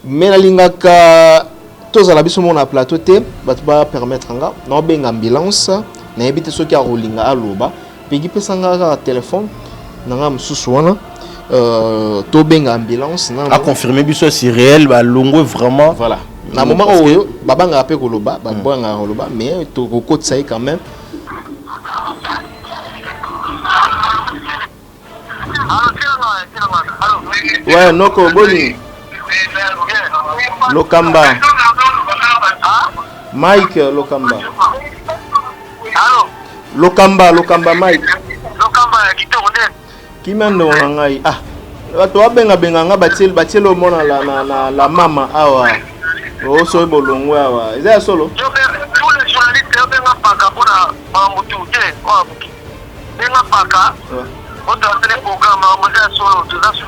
mais na lingaka tous à la biso mon plateau te ba permettre nga na benga ambulance na ebite soki a rolinga aloba pegi pesanga ka téléphone nanga mususu wana to benga ambulance na a confirmer biso c'est réel ba longo vraiment voilà na moment oyo babanga apé koloba ba bonga koloba mais to kokotsa quand même. Ouais, noko boni. Lokamba. Mike Lokamba. Allô. Lokamba Mike. Lokamba kitoko den. Kimendo ngai. Ah. Bato abenga nga batielo mona la mama awa. O so bolongo awa. Eza solo. Tous les journalistes benga paka pona mamutu te kwa buki. Benga paka. On doit faire le programme à Moselle solo, tout ça sur.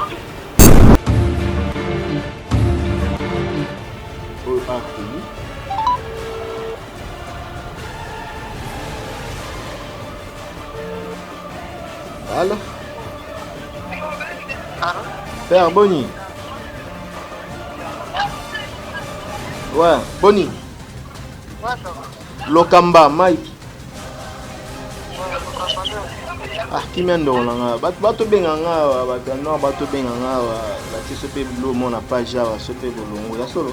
Allô? Père Boni. Ouais, Boni. Ouais, ça va. Lokamba, Mike. Ah, qui mène dans la bateau benganga, bateau benganga, la TCP bleu, mon page, ce fait de l'ongle, la solo.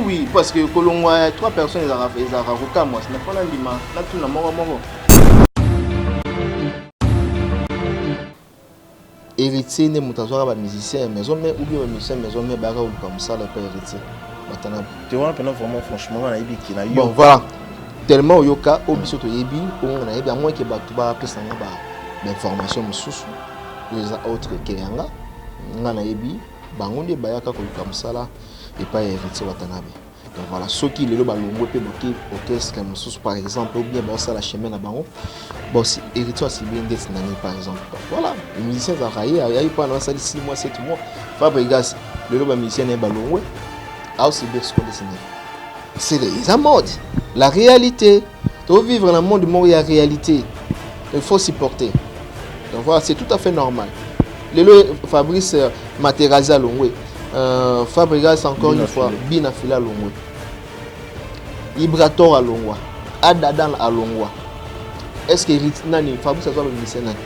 Oui, parce que Colombo a 3 personnes, ils ont raconté moi, ce n'est pas l'anima, là tout le monde. Héritier, ne moutazoa ba musicien, maison mais ou bien musicien, maison mais baga ou comme ça le père héritier. Tu vois vraiment franchement on a eu qui n'a eu. Bon voilà. Tellement yoka au biso to yebi, on a yebi à moins que ba tuba pesanga ba d'information mususu les autres que yanga. Ngana yebi bangonde bayaka ko comme ça là et pas héritier watanabe. Donc voilà, ceux qui le balongo pe boki orchestre mususu par exemple ou bien ba ça la chemin na bango. Bon, si héritier c'est bien des nani par exemple. Voilà, les musiciens za railler, il y a eu pendant ça 6 mois 7 mois. Fabregas le musicien est balongo. Ah aussi bien ce qu'on dessine. C'est la mode, la réalité. Pour vivre dans le monde où il y a réalité, il faut s'y porter. Donc voilà, c'est tout à fait normal. Le Fabrice Materaza Longwe, Fabrice encore une fois, Binafila Longwe, Ibrator à Longwa, Adadan à Longwa. Est-ce que Nani Fabrice a le lycée Nani?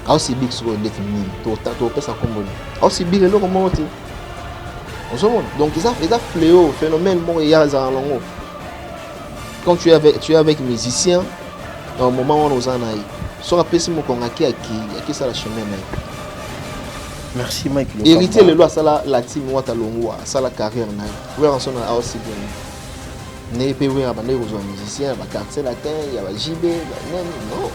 Ah aussi big sur le défini, tout ça comme ah aussi big le comment tu? Donc ils ont fléau, phénomène longo. Quand tu es avec musicien, dans le moment où nous en avons, sur la PC qui ça la chemin. Merci Mike. Hériter les lois, ça la team Wata Longo, ça la carrière. Oui, on s'en a aussi bien. N'est pas oui, on a musicien, on a quartier latin, il y a JB, non.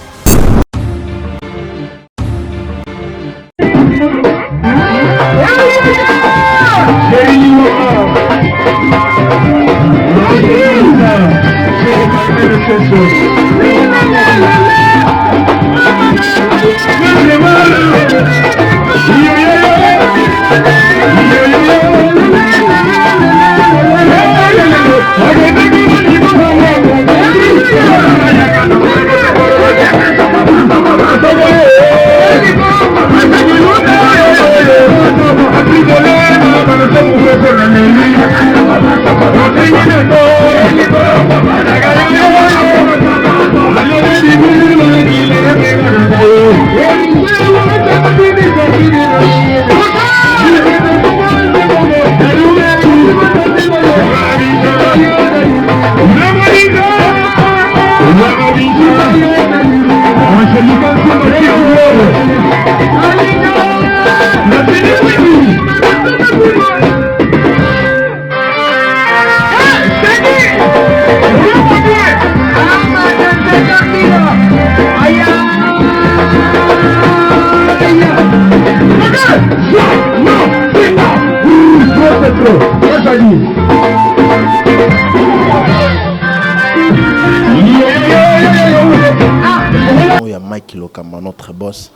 Il y a Mike Lokamba, notre boss.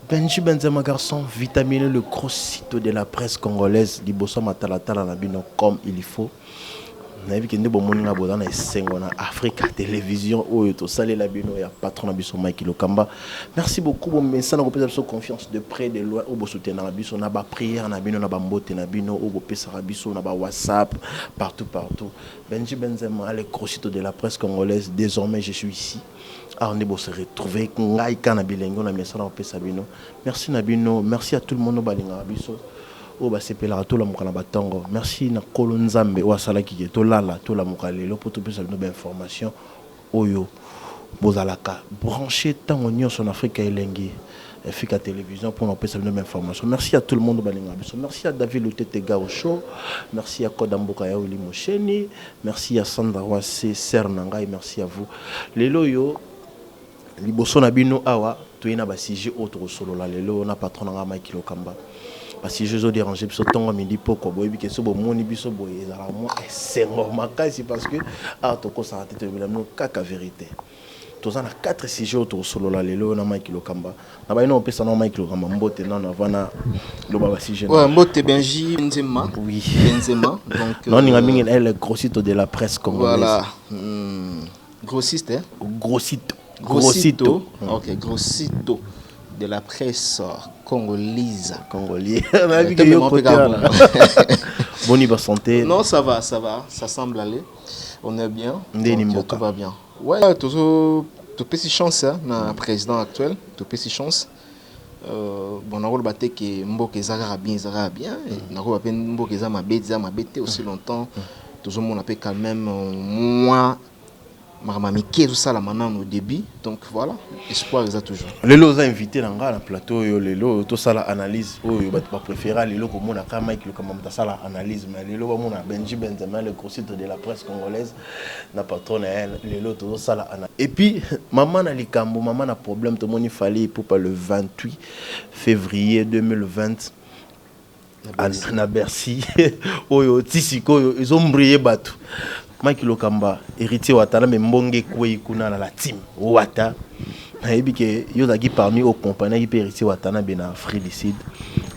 Benji Benzema garçon, vitaminé le gros site de la presse congolaise, Liboso Matalatala Nabino comme il faut. nayebi ke nde bomoninga boza na esengo na Africa Télévision oyo tosalela bino ya patron na biso Mike Lokamba. Merci beaucoup bomesa na kopesa biso confiance de près de loin o bosoutenir na biso na ba prière na bino na ba mbote na bino o bopesa biso na ba WhatsApp partout. Benji Benzema, le crochito de la presse congolaise, désormais je suis ici. Alors on se retrouver ngai kana bilengo na mesa na kopesa bino. Merci Nabino, merci à tout le monde au balinga biso. O ba sepela to la mukana batango. Merci na kolonzambe o asala ki to lala to la mukale lo poto pesa bino ba information oyo bozalaka branché tango nyonso na Afrika elengi Africa Télévision pour nous pesa bino ba information. Merci à tout le monde au balinga biso. Merci à David Lutetega au show. Merci à Kodamboka ya Oli Mosheni. Merci à Sandra Wase Sernanga et merci à vous. Lelo yo liboso na bino awa to ina ba sujet autre solo la lelo na patron nga Mike Lokamba. Parce que je suis dérangé, je suis midi pourquoi boy que ce bon moni biso boy ezala moi c'est normal c'est parce que ah to ko sa tête no kaka vérité. Tous en a 4 sujets autour solo la lelo na Mike Lokamba. Na ba ino pesa na Mike Lokamba mbote na vana lo ba sujet. Ouais, mbote Benji Benzema. Oui. Benzema. Donc non ninga mingi elle grossito de la presse congolaise. Voilà. Grossiste hein? Grossito. OK, grossito de la presse congolaise. Boni ba santé. Non, ça va, ça semble aller. On est bien. Donc, tout va bien. Ouais, tout petit chance hein, na président actuel, tout petit chance. Bon, on a batté que Mboke Zara bien, on a batté Mboke Zama bête aussi longtemps. Tout le monde a quand même moi Maramamiké tout ça là maintenant au début, donc voilà, espoir ils a toujours. Lelo a invité dans le plateau yo lelo tout ça la analyse oyo ba préférer lelo comme on a quand Mike comme ça ça la analyse mais lelo ba mon a Benji Benzema le grossiste de la presse congolaise na patron elle lelo tout ça la analyse. Et puis maman na likambo maman na problème tout monde il fallait pour pas le 28 février 2020 na Bercy oyo tisiko ils ont brillé bateau. Mike Lokamba héritier watana mais mbonge kwei kuna la team wata na yebi ke yo zaki parmi aux compagnies qui héritier watana bena Fridicide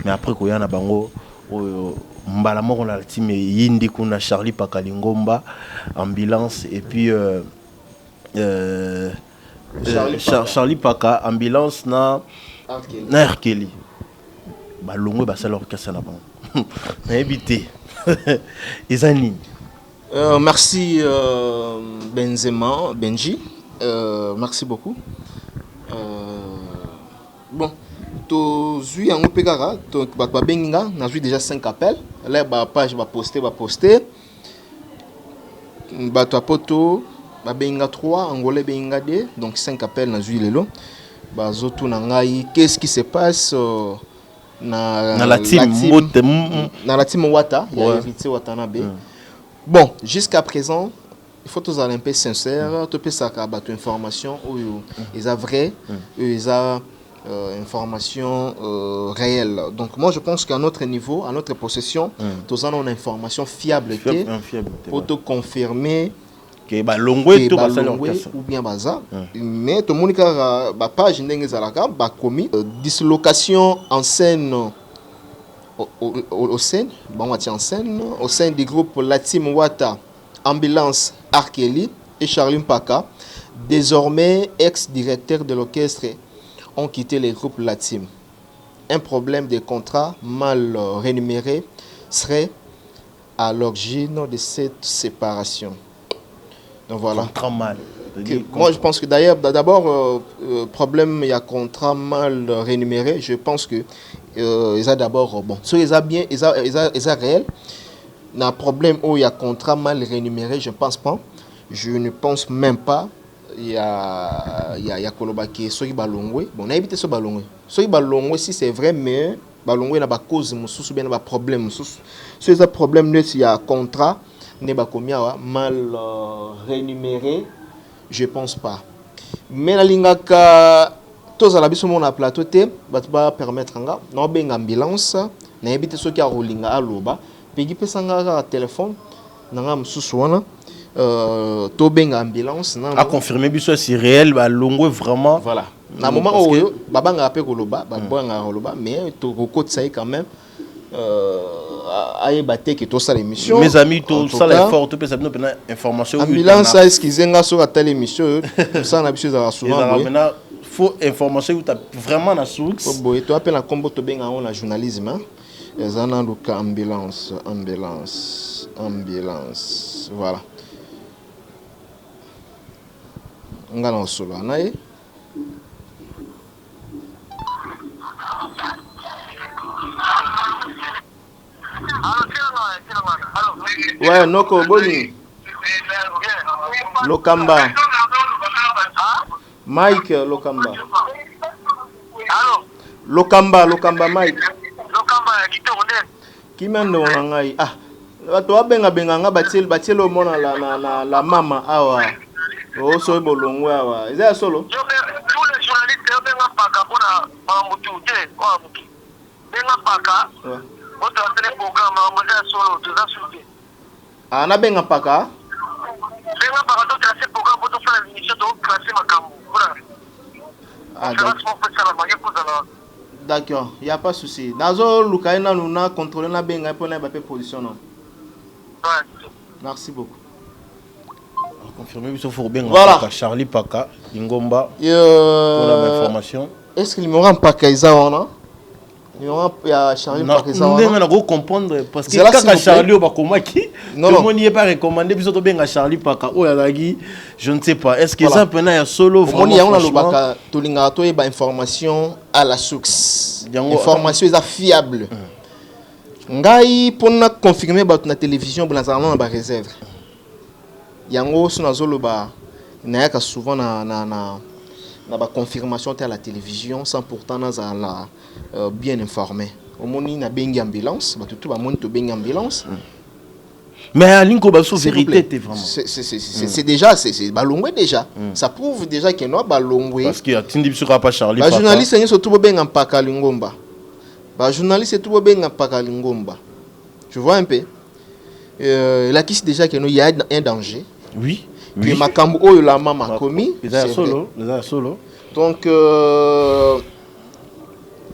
mais après ko yana bango mbala moko na la team yindi kuna Charlie Pakalingomba ambulance et puis Charlie Paka ambulance na Arkeli balongwe basala orchestre na bango na yebité ezani. Merci Benzema, Benji. Merci beaucoup. Bon, tu suis en Opegara, tu as déjà 5 appels. Là, la page va poster. Tu as poto, benga 3, Angolais benga 2, donc 5 appels dans Lelo. Qu'est-ce qui se passe dans la team Wata, il y a hérité Watanabe. Bon, jusqu'à présent, il faut tous aller un peu sincère, tu peux savoir information où ils ont vrai, ils ont information réelle. Donc moi je pense qu'à notre niveau, à notre possession, tous avons une information fiable pour te confirmer que balongwe tout ou bien baza. Mais tout le monde a ba page ndenge zalaka ba commis dislocation en scène. Au sein du groupe La Team Wata, Ambulance Arkeli et Charlie Paka, désormais ex-directeurs de l'orchestre, ont quitté le groupe La Team. Un problème de contrat mal rémunéré serait à l'origine de cette séparation. Donc voilà. Contrat mal. Moi je pense que d'ailleurs d'abord problème il y a contrat mal rémunéré, je pense que ils ont d'abord bon so ils ont bien ils ont réel un problème où il y a contrat mal rémunéré, je ne pense même pas il y a kolobaki so ki balongwe bon na éviter so balongwe si c'est vrai mais balongwe na ba cause mususu bien na ba problème mususu so ils ont problème il y a contrat ne ba komia mal rémunéré. Je pense pas. Mais la lingaka tous à la biso mon plateau te va permettre nga na ben ambulance na éviter ceux qui a rolinga aloba pegi pesanga téléphone na nga mususu wana to ben ambulance na a confirmer biso si réel ba longo vraiment voilà na moment où babanga apé koloba babanga koloba mais to kokotsa quand même ayeba te que tout ça l'émission. Mes amis, tout ça l'effort, tout peut ça nous information. Ambulance a excusé nga sur telle émission, ça na biso za souvent. Maintenant, faut information où tu vraiment na source. Bon, et toi appelle la combo to benga on la journalisme hein. Ezana luka ambulance. Voilà. Nga na solo anaye. Ouais, Noko Boni. Lokamba. Mike Lokamba. Lokamba Mike. Kimendo ngai. Ah. Bato abenga nga batil o mona la mama awa. O so bolongo awa. Eza solo. Tous les journalistes benga paka pona mamutu te kwa muki. Benga paka. Autre programme mademoiselle solo de la soupe. Ah na benga paka. Benga paka to tracer programme pour faire l'émission to classer makambo. Ah d'accord, il y a pas de souci. Nazo lukaina nuna contrôler na benga pour na ba position non. Merci beaucoup. Confirmé il faut bien voilà. Charlie Paka Ingomba pour la information. Est-ce qu'il me rend Paka Isawana? Il y a Charlie Paka Isawana. Non, on comprendre parce que quand Charlie Obakomaki, tout le monde n'y est pas recommandé puis surtout bien Charlie Paka oh yalagi, je ne sais pas. Est-ce que ça peut na solo vraiment? On y a on a le Baka tolinga to ba information à la source. Information est fiable. Ngai pona confirmer ba na télévision pour na ba réserve. Yango sunazolo ba nayaka souvent na ba confirmation à la télévision sans pourtant na bien informé. Au moni na bengi ambulance, ba tout ba moni to bengi ambulance. Mais alinko ba so vérité t'es vraiment. C'est déjà c'est balongwe déjà. Ça prouve déjà que no balongwe. Parce que atindi bisura pas Charlie Paka. Ba journaliste ni surtout benga Paka Lingomba. Ba journaliste tout benga Paka Lingomba. Je vois un peu. Il a qui déjà que nous y a un danger. Oui. Puis makambo oyo la mama commis. Les solo. Donc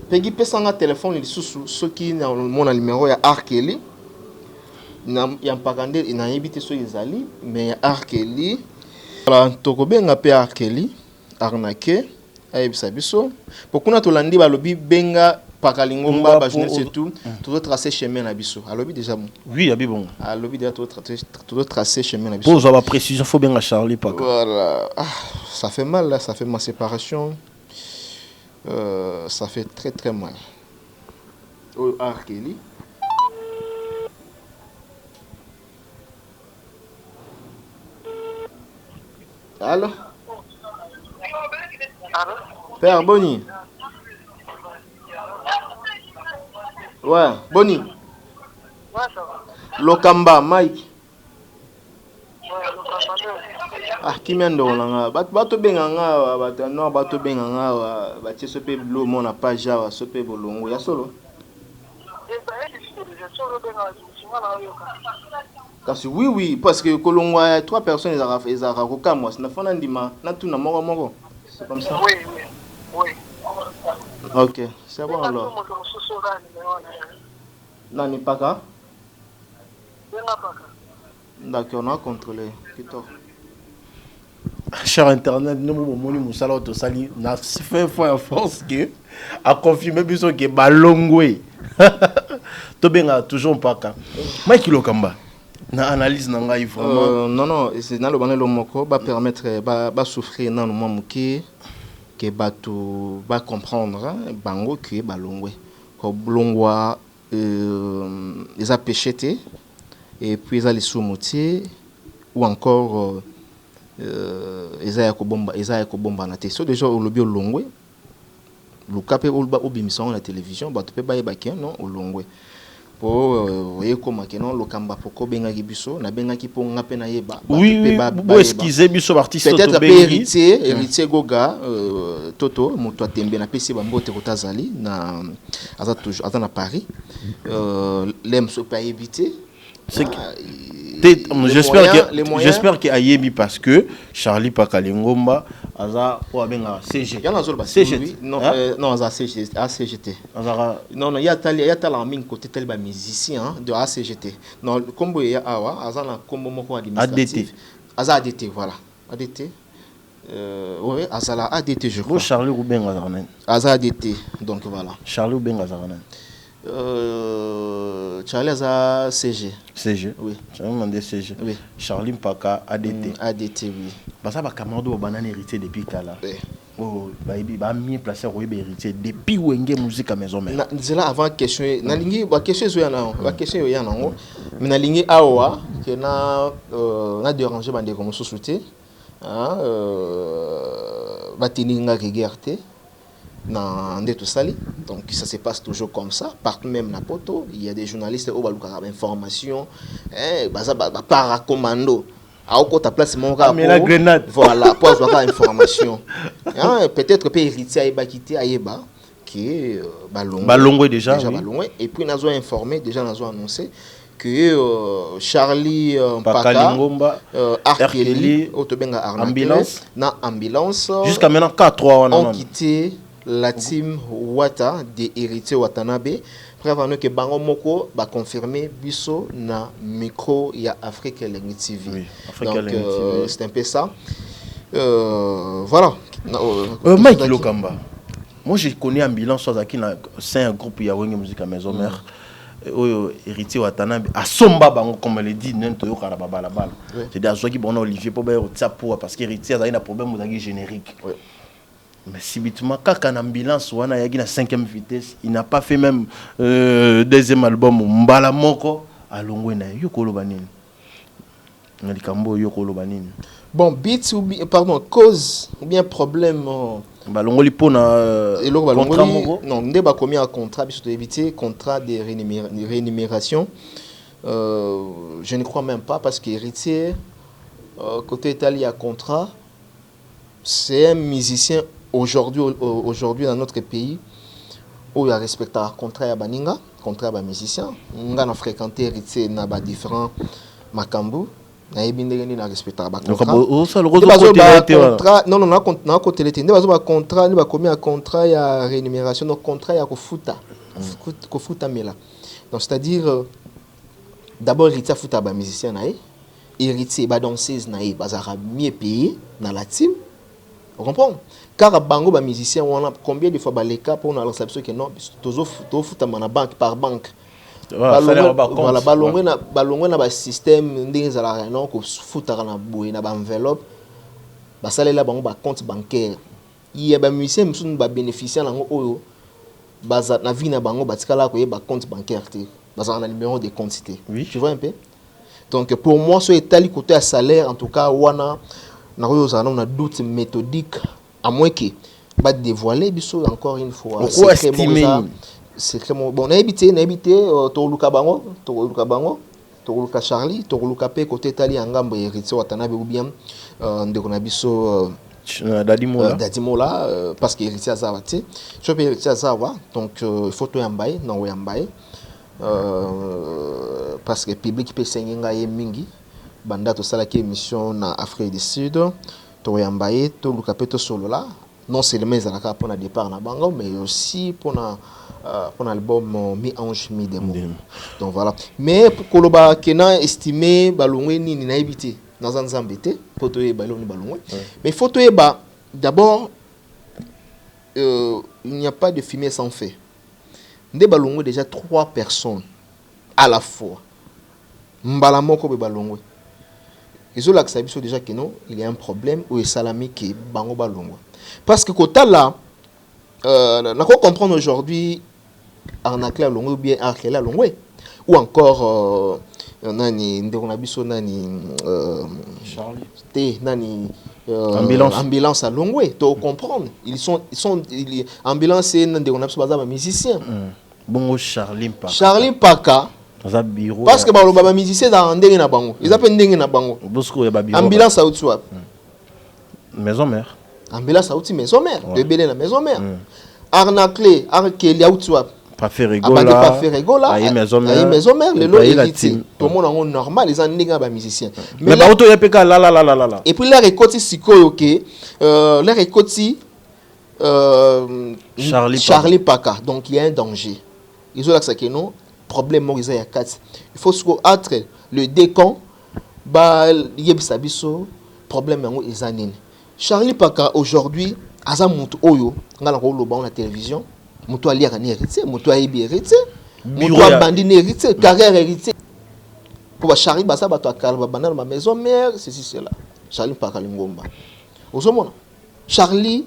Peggy pesanga téléphone les sous ceux qui na mon numéro ya Arkeli. Na ya pakande ina yebite so ezali mais Arkeli. Voilà tokobenga pe Arkeli arnaqué ayebisa biso. Pokuna to landi balobi benga Pakalingomba ba journaliste tout tracer chemin na biso. Alobi déjà bon. Oui, abi bon. Alobi déjà tout tracer chemin na biso. Pour avoir précision, faut bien à Charlie Paka. Voilà. Ah, ça fait mal là, ça fait ma séparation. Ça fait très très mal. Oh, Arkeli. Allô? Père Boni. Ouais, Boni. Ouais, ça va. Lokamba, Mike. Ouais, Lokamba. Ah, qui m'a donné là? Bato benganga, bato benganga, bato sope blue mon a pas java, sope bolongo, ya solo. Parce oui, parce que Kolongo a 3 personnes ils ont raconté moi, c'est na fana ndima, na tout na moko. C'est comme ça. Oui. OK, c'est bon alors. Nani Paka? D'accord, on a contrôlé. Cher internet, nous moni musala auto sali na fait fois force que a confirmer biso que balongwe. To benga toujours Paka. Mike Lokamba. Na analyse na ngai vraiment. Non, c'est dans le banelo moko ba permettre ba souffrir dans le moment que bato ba comprendre bango que balongwe. Ko blongwa les a pécheté et puis ils a les sous-motiers ou encore ils a bomba na te so déjà au lobby olongwe luka pe obimisa na télévision bato pe ba yebaki non olongwe po voyez comment que non lokamba poko benga kibiso na benga ki po nga pe na yeba oui bo excuser biso artiste peut-être héritier goga toto moto atembe na pesi bambote kotazali na aza toujours aza na Paris l'aime so pas éviter j'espère que Ayebi parce que Charlie Pakalingomba Aza ou abenga CG. Il y en a d'autres CGT. Non, non, ACGT. Non, il y a talent mine côté tel musicien de ACGT. Non, combo il y a awa, aza na combo moko administratif. Aza ADT, voilà. ADT. Oui, Azala ADT, je crois. Charlie ou bien Azarnen. Aza ADT, donc voilà. Charlie ou bien Azarnen. Charlie Aza CG. CG. Oui. Charlie demandé CG. Oui. Charlie Mpaka ADT. ADT, oui. Parce que camarade au banane héritier depuis Kala. Oui. Oh, bah mieux placé au héritier depuis Wenge musique à maison mère. C'est là avant question. Na lingi ba question zoyana, ba question yoyana ngo. Mais na lingi awa que na déranger bande comme société. Batininga regardé dans tout ça. Donc ça se passe toujours comme ça. Partout même na poto, il y a des journalistes au baluka information, paracommando. À ta place mon gars. Mais la grenade. Voilà, pour avoir information. Peut-être que héritier aïba quitté aïba qui est Balongo déjà. Déjà Balongo. Et puis nous avons informé, déjà nous avons annoncé que Charlie Mpaka, Arkeli, Otobenga ambulance, na ambulance. Jusqu'à maintenant 4-3 ont quitté la team Wata de héritier Watanabe. Prévenons que Bango Moko va confirmer Bisso na micro ya Afrique Lengui TV. Oui, donc c'est un peu ça. Voilà. Mike Lokamba. Moi je connais ambulance c'est un groupe ya Wenge Musique à Maison Mère. Héritier Watanabe a somba bango comme elle dit n'ento yo kala bala bala. C'est des gens qui bon Olivier pour parce que héritier a un problème au générique. Mais subitement quand en ambulance wana yagi na 5e vitesse, il n'a pas fait même deuxième album mbala moko alongwe na yo koloba nini. Ngalikambo yo koloba nini. Bon, beat ou bien, pardon, cause ou bien problème. Balongoli pour na contrat non, on a commis un contrat, bien sûr, éviter contrat de rémunération. Je ne crois même pas parce qu'héritier, côté italien, contrat, c'est un musicien aujourd'hui dans notre pays où il y a respecté un contrat à Baninga, contrat à musicien. On a fréquenté héritier dans différents Makambu. Na ebindengeni na respecter ba contrat. Non non na côté l'été. Ndeba zo ba contrat, ndeba commis un contrat ya rémunération, donc contrat ya kofuta. Kofuta mela. Donc c'est-à-dire d'abord héritier futa ba musicien na héritier ba danseuse na bazara mieux payé dans la team. On comprend? Car bango ba musicien on a combien de fois ba les cas pour na réception que non tozo futa na banque par banque. Voilà, balongwe na ba système ndenge za la non ko futaka na boye na ba enveloppe ba salela bango ba compte bancaire il y a ba musicien musu ba bénéficiaire nango oyo baza na vie na bango batikala ko ba compte bancaire te baza na numéro de compte te. Oui, tu vois un peu. Donc pour moi ce étali côté à salaire en tout cas wana na ko za na doute méthodique à moins que ba dévoiler biso encore une fois c'est c'est bon on a habité Toluka Bango Toluka Charlie Toluka pe côté Tali Ngambo héritier Watanabe ou bien ndeko na biso Dadimola parce que héritier Azawa tu je peux héritier Azawa donc photo yambaye non yambaye parce que public peut senga mingi banda to sala ki émission na Afrique du Sud to yambaye Toluka pe to solo là non seulement ezalaka pour na départ na bango mais aussi pour l'album mi-ange mi-démo. Donc voilà. Mais pour Koloba Kena estimé balongwe ni na évité dans un zambete photo e balongwe balongwe. Mais photo e ba d'abord il n'y a pas de fumée sans feu. Ndé balongwe déjà 3 personnes à la fois. Mbala moko be balongwe. Ils ont l'accès déjà que non, il y a un problème où salami qui bango balongwe. Parce que kota là on peut comprendre aujourd'hui arnaquer à Longwe ou bien arnaquer à Longwe ou encore nani ndekonabiso nani Charlie nani ambulance à Longwe tu comprendre ils sont ambulance et ndekonabiso baza ba musicien bongo Charlie Mpaka parce que ba musicien dans ndenge na bango ils appellent ndenge na bango ambulance à Outswa maison mère ambulance à Outswa maison mère de belé la maison mère arnaquer Arkeli Outswa pas faire rigoler pas faire rigoler aïe maison mère les lots héritiers tout le monde normal les gens ba musiciens mais ba auto yepeka la et puis là récolte sikoyo OK là récolte Charlie Paka donc il y a un danger ils ont là que non problème mo ils a 4 il faut entre le décon ba yebisa biso problème yango ezanine Charlie Paka aujourd'hui aza mutu oyo ngala ko loba na télévision mutu ali akani héritier mutu ayebi héritier mutu abandi ne héritier carrière héritier pour Charlie basa bato akala bana na maison mère ceci cela Charlie Paka lingomba ozomona Charlie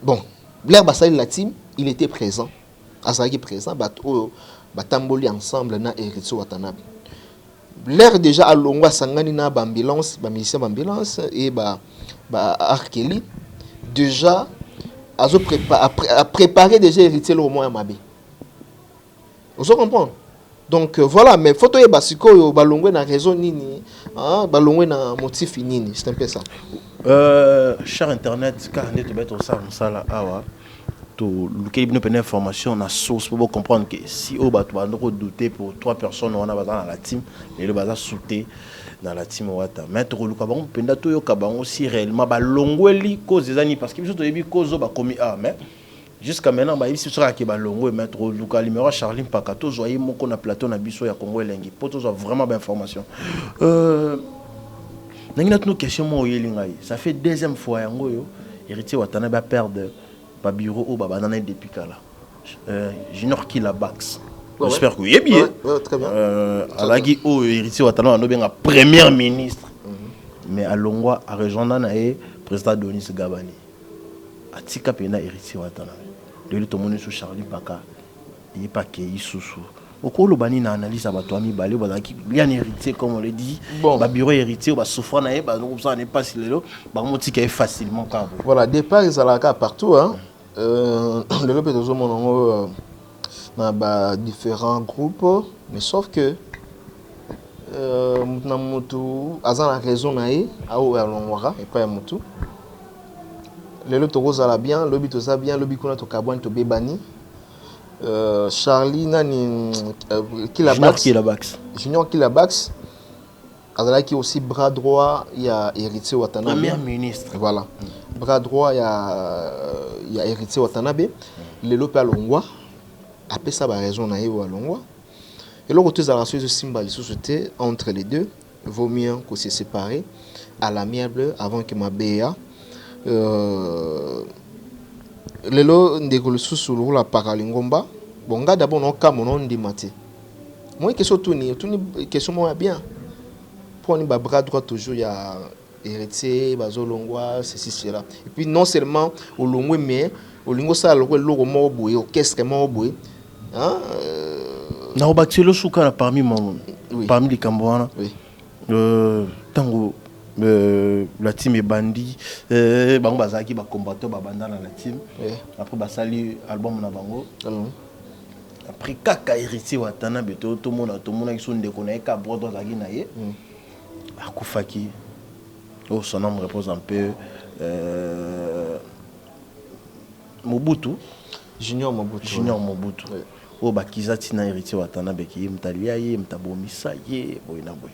bon l'air basali la team il était présent azaki présent bato batamboli ensemble na héritier Watanabe l'air déjà à Longwa sangani na ambulance ba musicien ambulance et ba Arkeli déjà a préparé déjà héritier le moment Mabe vous comprenez donc voilà mais photo et basiko ba Longwe na raison nini hein ba Longwe na motif nini c'est un peu ça cher internet car on est mettre ça là awa to lequel nous prend information na source pour comprendre que si au bato ba ndoko douter pour 3 personnes on a dans la team et le baza sauter dans la team wata mettre luka bango penda to yoka bango si réellement ba longweli cause des années parce que biso to yebi cause ba komi mais jusqu'à maintenant ba ici sera ki ba longwe mettre luka numéro Charlie Paka to zoyer moko na plateau na biso ya Congo elengi pour to vraiment ba information nangina tunu question mo yelinga ça fait deuxième fois yango yo héritier Watanabe ba perdre ba bureau au baba nana depuis kala Junior Kilabax j'espère que oui bien très bien alagi o héritier Watanabe no benga premier ministre mais alongwa a rejoindre na président Denis Gabani atika pena héritier Watanabe le to moni sur Charlie Paka il pas que isusu okolo bani na analyse abato ami balé bazaki bien héritier comme on le dit ba bureau héritier ba souffrant na ba no ça n'est pas si lelo ba motika facilement quand voilà départ ils alaka partout hein le lobby de Zomonongo dans différents groupes mais sauf que Mutu azan la raison nae au alongwara et pas mutu le lobby to za bien lobby to za bien lobby kuna to kabwan to bebani Charlie nani Kilabax Junior Kilabax azala qui aussi bras droit il y a héritier Watanabe premier ministre voilà bras droit il y a héritier Watanabe le lope à Longwa après ça ba raison na yo à Longwa et le côté de la symbole société entre les deux vaut mieux que se séparer à l'amiable avant que ma béa le lo ndekolo susulu la paralingomba bonga d'abord non ka mon ndi maté moi question tourner question moi bien pour ni ba bras droit toujours il y a héritier bazolongwa ceci cela et puis non seulement au longwe mais au lingo ça le logo mo boye orchestre mo boye hein na obatilo suka parmi mon parmi les Cambouana oui tango la team est bandit bango bazaki ba combattant ba banda na la team après basali album na bango après kaka héritier Watanabe to mona ki so ndeko na ka brodo zaki na ye akufaki son nom repose un peu Mobutu Junior Mobutu o bakiza tina héritier Watanabe ki mtalia ye mtabomisa ye boyina boy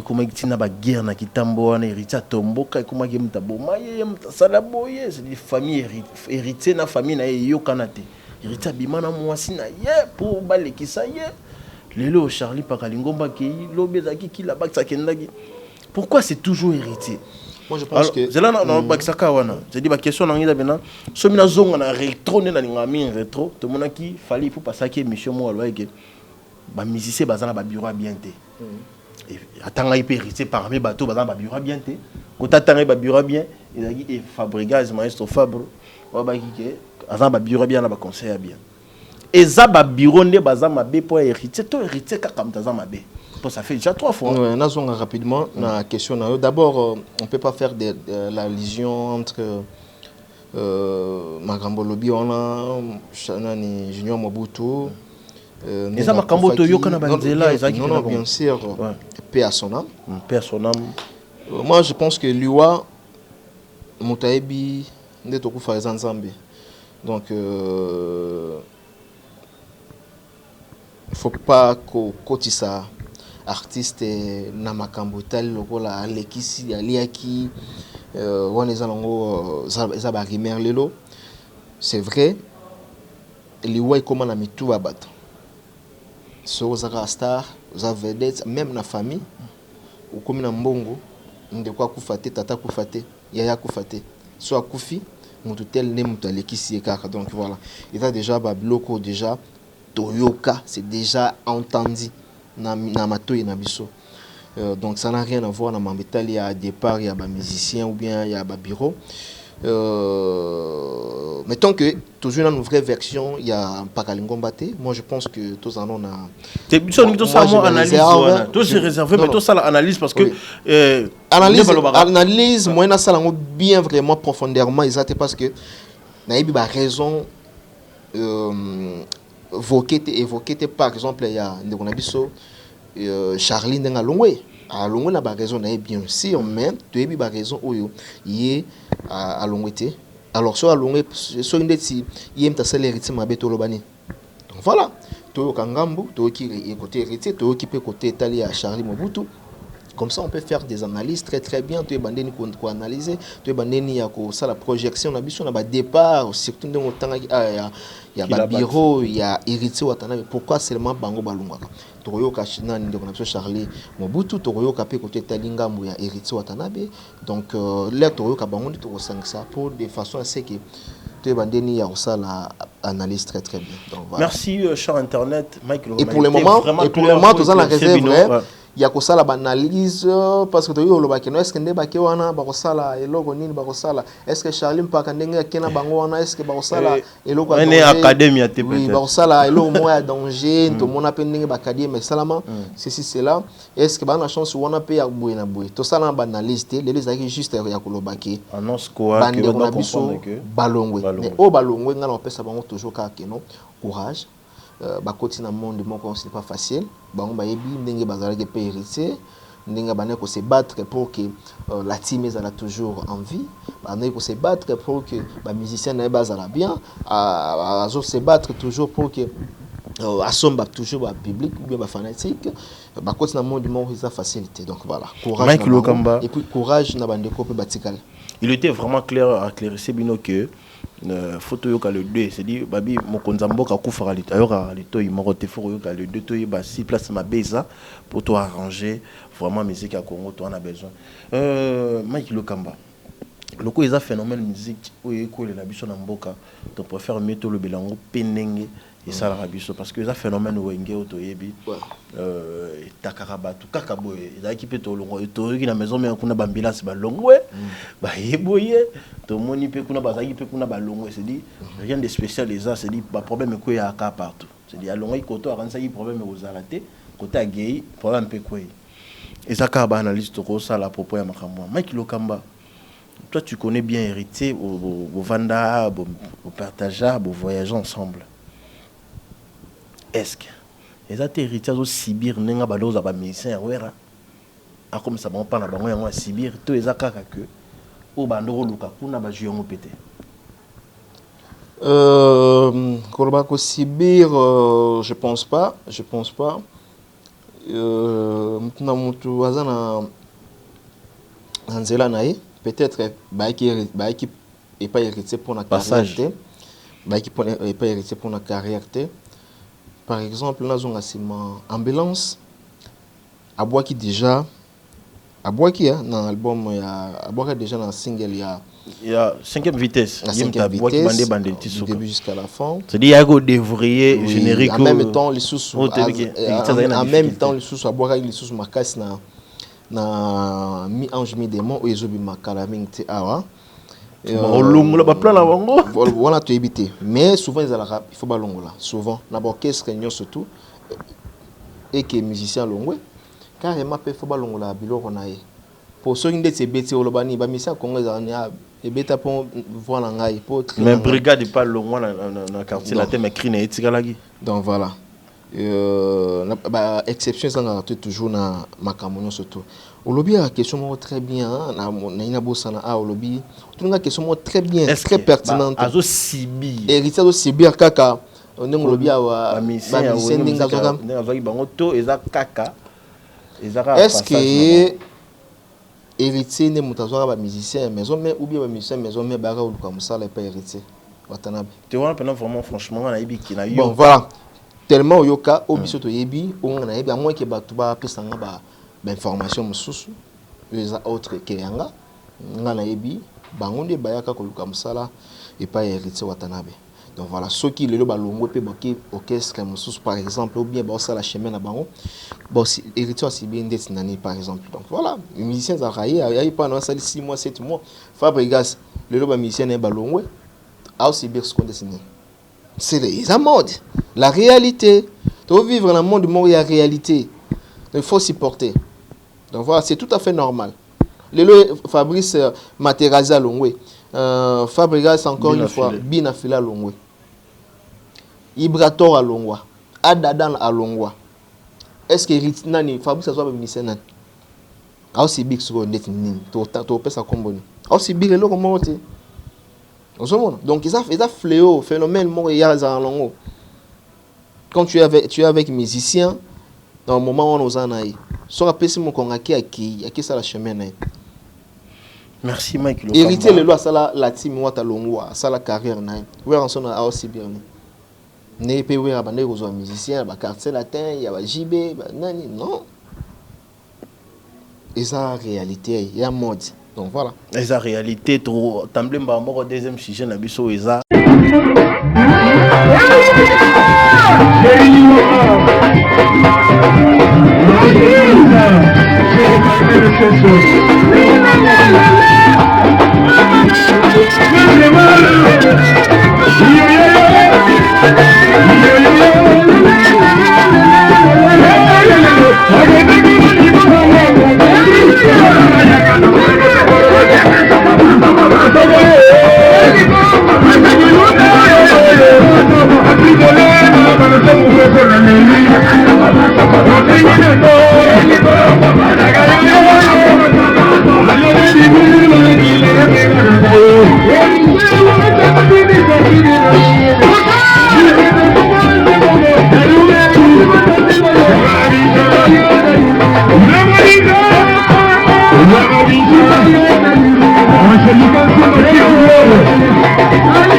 comment tina ba guerre na kitambo wana héritier tomboka comment ki mtaboma ye mtasala boye c'est des familles héritier na famille na yo kanate héritier bimana mwasi na ye pour balekisa ye lelo Charlie Paka lingomba ki lobezaki Kilabax akendaki pourquoi c'est toujours héritier? Moi je pense que c'est là dans Baxaka wana j'ai dit ba question na ngi bena so mina zonga na rétro na ngami rétro to monaki fallait pour passer que monsieur mo alwa que ba musicien bazana ba bureau bien té et atanga ipe héritier parmi bateau bazana ba bureau bien té ko tatanga ba bureau bien ezaki et Fabregas maestro Fabre wa ba ki azana ba bureau bien na ba conseil bien eza ba bureau ne bazana be pour héritier to héritier kaka mtazama be. Ça fait déjà 3 fois. Oui, nous rapidement la question. D'abord, on ne peut pas faire la liaison entre Makambo Lobi, Junior Mobutu. Et ça, Makambo Toyo, non, bien sûr, paix à son âme. Paix à son âme. Moi, je pense que Liwa, Moutaebi, nde tokufa eza nzambe. Donc faut pas kokotisa artiste na makambo tali lokola alekisi aliaki wana eza nango eza ba rimer lelo. C'est vrai liwa ikoma na mitu ba bato so ozaka star oza vedette même na famille ukomi na mbongo ndeko akufa te tata akufa te yaya akufa te so akufi mutu tel ne mutu alekisi kaka. Donc voilà, il a déjà ba biloko déjà toyoka, c'est déjà entendu na matoyi na biso. Donc ça n'a rien à voir na mambetali ya départ ya ba musicien ou bien ya ba bureau. Mettons que toujours une vraie version, il y a un Pakalingombaté. Moi je pense que tous en ont un. C'est analyse, tout c'est réservé, mais tout ça l'analyse parce que analyse, moi na ça bien vraiment profondément exact parce que naïbi ba raison évoqué par exemple il y a on a biso Charlie Ndenga Longwe. À Longwe na ba raison na bien sûr mais tu as ba raison oyo yé à Longwe. Alors soit à Longwe soit une si yé mta sala héritier mabeto lobani. Donc voilà, to kangambu to ki côté héritier to ki peut côté tali à Charlie Mobutu. Comme ça on peut faire des analyses très très bien. Tu es bandeni ko analyser, tu es bandeni ya ko ça la projection na biso na ba départ surtout dans temps il y a ba bureau, il y a héritier watana. Pourquoi seulement bango balungaka Toroyoka China ndeko na biso Charlie Mobutu Toroyoka pe côté talingambu ya héritier watanabe. Donc là Toroyoka bango ndi to ça pour de façon à ce que tu es bandeni ya ça la analyse très très bien. Donc voilà. Merci cher internet Mike. Et pour le moment tous en la réserve il y a ça la analyse parce que tu yo lobaki no est-ce que ndeba ke wana ba kosala eloko nini ba kosala est-ce que Charlie mpaka ndenge kena bango wana est-ce que ba kosala eloko a danger académie à te peut-être oui ba kosala eloko moya danger to mona pe ndenge ba académie mais salama ceci cela est-ce que ba na chance wana pe ya boye na boye to sala ba analyse te les aki juste ya kolobaki annonce quoi que on comprendre que balongwe mais au balongwe ngana on peut ça bango toujours ka non courage. Bakoti na monde moko c'est pas facile bango bayebi ndenge bazalaki pe héritier ndenge bana ko se battre pour que la team est toujours en vie bana ko se battre pour que ba musicien na bazala bien azo se battre toujours pour que asomba toujours ba public ou bien ba fanatique bakoti na monde moko c'est facilité. Donc voilà, courage et puis courage na bande ko pe batikal. Il était vraiment clair à clarifier bino que photo yoka le 2 c'est dit babi mokonzamboka kufara litayora litoyi morote foro yoka le 2 toyi ba 6 places ma beza pour toi arranger vraiment musique à Congo toi on a besoin Mike Lokamba loko eza phénomène musique oyo ko la biso na mboka to préfère mieux to le belango penenge et ça la biso parce que eza phénomène wenge oto yebi takarabatu kakaboye eza équipe to longo to ki na maison mais kuna bambulance ba longwe ba yeboye to moni pe kuna bazaki pe kuna ba longwe c'est dit rien de spécial les c'est dit ba problème ko ya ka partout c'est dit alongo ikoto aransa yi problème aux alaté côté gay problème pe ko et ça ka ba analyse to ko ça la propos ya makambo Mike Lokamba. Toi, tu connais bien héritier, au Vanda, au partageable, au voyager ensemble. Est-ce que les héritiers au Sibir, n'enga baloz à musicien, ouera, a comme ça, bon, pas na bango à Sibir, tous les akaka que, au bandoro luka, kuna ba juyon pété. Kolbako Sibir, je pense pas. Mutuna mutu azana Anzela nae. Peut-être qui est pas héritier pour notre carrière. Qui est pas héritier pour notre carrière. Par exemple, nous avons une ambulance. Aboaki déjà. Aboaki dans l'album Aboaki déjà dans le single il y a 5e vitesse. La 5e vitesse. Du début jusqu'à la fin. C'est-à-dire il y a un dévrier générique. En même temps les sous. En même temps les sous Aboaki les sous marqués na mi ange mi démon ou ezobi makala mingte awa longola ba plan la bango voilà tu éviter mais souvent ils ala il faut ba longola souvent na ba orchestre réunion surtout et que musicien longwe carrément peut faut ba longola biloko na ye pour ceux qui ndetse beti olobani ba musicien congolais na ebeta pour voir ngai pour mais brigade pas longola na quartier la thème écrit na etikalaki. Donc voilà exception ça toujours na makambo surtout au lobby a question très bien na ina bosana a au lobby tout une question très bien très pertinente azo sibi héritier azo sibi kaka on est au lobby a ba musicien ninga zoka azaki bango to eza kaka ezaka est-ce que héritier ne mutazoka ba musicien maison mais ou bien ba musicien maison mais ba ka uluka musala pas héritier watanabe tu vois vraiment franchement na ibi ki na yo bon voilà tellement yoka obiso to yebi on na yebi à moins que batu ba pesanga ba information mususu les autres que yanga ngana yebi bangonde bayaka koluka musala et pas héritier watanabe donc voilà ceux qui le balongo pe boki orchestre mususu par exemple ou bien ba sala chemin na bango bon héritier aussi bien d'être nani par exemple donc voilà les musiciens za railler ayi pas na sali 6 mois 7 mois Fabregas le ba musicien na balongo a aussi bien ce qu'on dessine. C'est la mode, la réalité. Tu vivre dans le monde où il y a réalité. Il faut s'y porter. Donc voilà, c'est tout à fait normal. Fabrice Materaza Longwe. Fabregas encore une fois, Binafila Longwe. Ibrator à Longwa. Adadan à Longwa. Est-ce que Nani, Fabrice soit ministre Nani? Aussi big sur le net. Tu peux ça comme aussi big le comment tu donc ils ont fléau phénomène quand tu es avec musicien dans le moment où on a soit apprécié mon congaki à ça la chemin. Merci Mike. Héritier le loi ça la team wata longwa ça la carrière na ouais on sonne aussi bien ne pe ouais abandé aux musiciens ba quartier latin il y a ba JB nani non et ça réalité il y a mode. Donc voilà. C'est la réalité. Trop temblé au deuxième sujet na biso eza. I'm